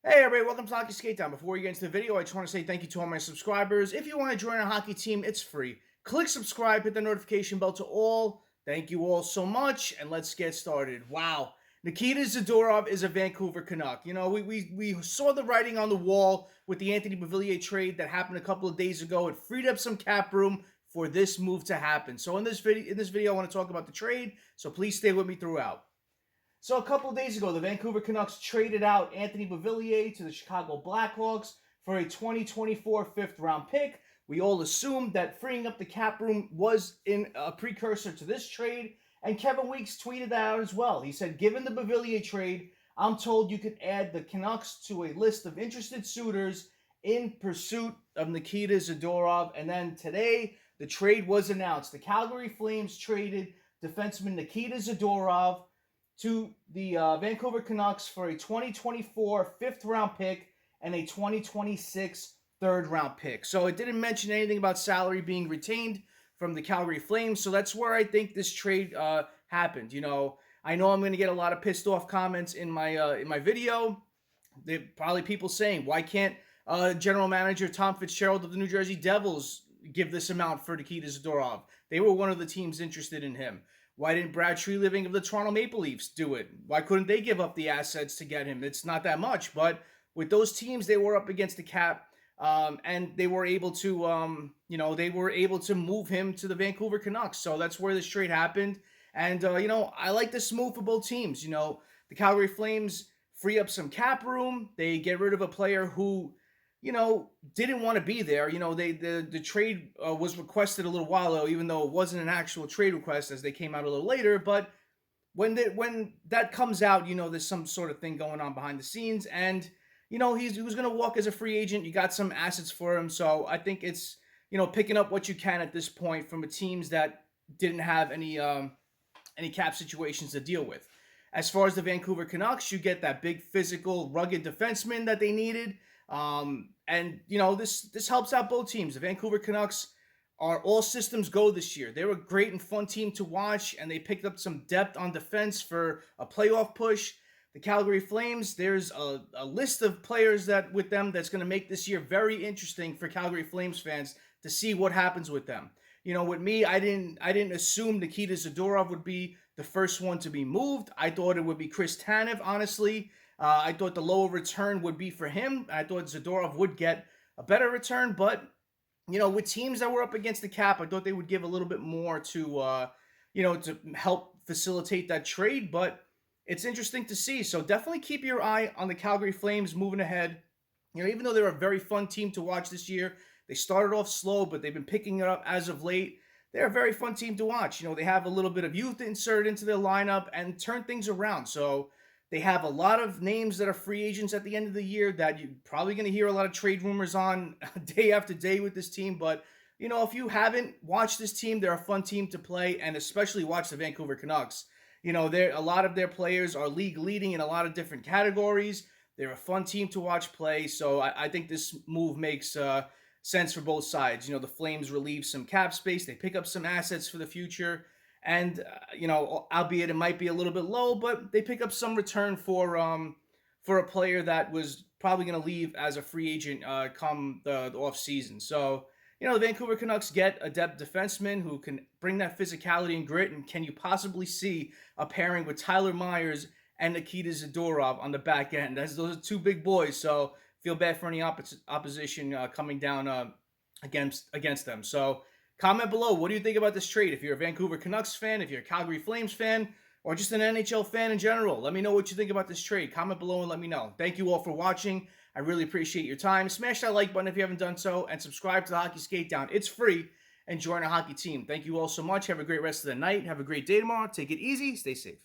Hey everybody, welcome to Hockey Skatedown. Before we get into the video, I just want to say thank you to all my subscribers. If you want to join our hockey team, it's free. Click subscribe, hit the notification bell to all. Thank you all so much, and let's get started. Wow. Nikita Zadorov is a Vancouver Canuck. You know, we saw the writing on the wall with the Anthony Beauvillier trade that happened a couple of days ago. It freed up some cap room for this move to happen. So in this video, I want to talk about the trade, so please stay with me throughout. So a couple of days ago, the Vancouver Canucks traded out Anthony Beauvillier to the Chicago Blackhawks for a 2024 fifth-round pick. We all assumed that freeing up the cap room was in a precursor to this trade, and Kevin Weeks tweeted that out as well. He said, given the Beauvillier trade, I'm told you could add the Canucks to a list of interested suitors in pursuit of Nikita Zadorov. And then today, the trade was announced. The Calgary Flames traded defenseman Nikita Zadorov to the Vancouver Canucks for a 2024 fifth-round pick and a 2026 third-round pick. So it didn't mention anything about salary being retained from the Calgary Flames, so that's where I think this trade happened. You know I'm going to get a lot of pissed-off comments in my video. There probably people saying, why can't General Manager Tom Fitzgerald of the New Jersey Devils give this amount for Nikita Zadorov? They were one of the teams interested in him. Why didn't Brad Treliving of the Toronto Maple Leafs do it? Why couldn't they give up the assets to get him? It's not that much, but with those teams, they were up against the cap, and they were able to, they were able to move him to the Vancouver Canucks. So that's where this trade happened. And, I like this move for both teams. The Calgary Flames free up some cap room. They get rid of a player who, didn't want to be there. The trade was requested a little while ago, even though it wasn't an actual trade request, as they came out a little later. But when that comes out, there's some sort of thing going on behind the scenes, and he was going to walk as a free agent. You got some assets for him, so I think it's picking up what you can at this point from teams that didn't have any cap situations to deal with. As far as the Vancouver Canucks, you get that big, physical, rugged defenseman that they needed. This helps out both teams. The Vancouver Canucks are all systems go this year. They're a great and fun team to watch, and they picked up some depth on defense for a playoff push. The Calgary Flames, there's a list of players with them that's going to make this year very interesting for Calgary Flames fans to see what happens with them. With me, I didn't assume Nikita Zadorov would be the first one to be moved. I thought it would be Chris Tanev, honestly. I thought the lower return would be for him. I thought Zadorov would get a better return, but, with teams that were up against the cap, I thought they would give a little bit more to help facilitate that trade, but it's interesting to see. So definitely keep your eye on the Calgary Flames moving ahead. Even though they're a very fun team to watch this year, they started off slow, but they've been picking it up as of late. They're a very fun team to watch. They have a little bit of youth inserted into their lineup and turn things around. So they have a lot of names that are free agents at the end of the year that you're probably going to hear a lot of trade rumors on day after day with this team. But, if you haven't watched this team, they're a fun team to play, and especially watch the Vancouver Canucks. A lot of their players are league leading in a lot of different categories. They're a fun team to watch play. So I think this move makes sense for both sides. The Flames relieve some cap space. They pick up some assets for the future. And, albeit it might be a little bit low, but they pick up some return for a player that was probably going to leave as a free agent come the offseason. So, the Vancouver Canucks get a depth defenseman who can bring that physicality and grit. And can you possibly see a pairing with Tyler Myers and Nikita Zadorov on the back end? Those are two big boys, so feel bad for any opposition coming down against them. So comment below, what do you think about this trade? If you're a Vancouver Canucks fan, if you're a Calgary Flames fan, or just an NHL fan in general, let me know what you think about this trade. Comment below and let me know. Thank you all for watching. I really appreciate your time. Smash that like button if you haven't done so, and subscribe to the Hockey Skatedown. It's free, and join our hockey team. Thank you all so much. Have a great rest of the night. Have a great day tomorrow. Take it easy. Stay safe.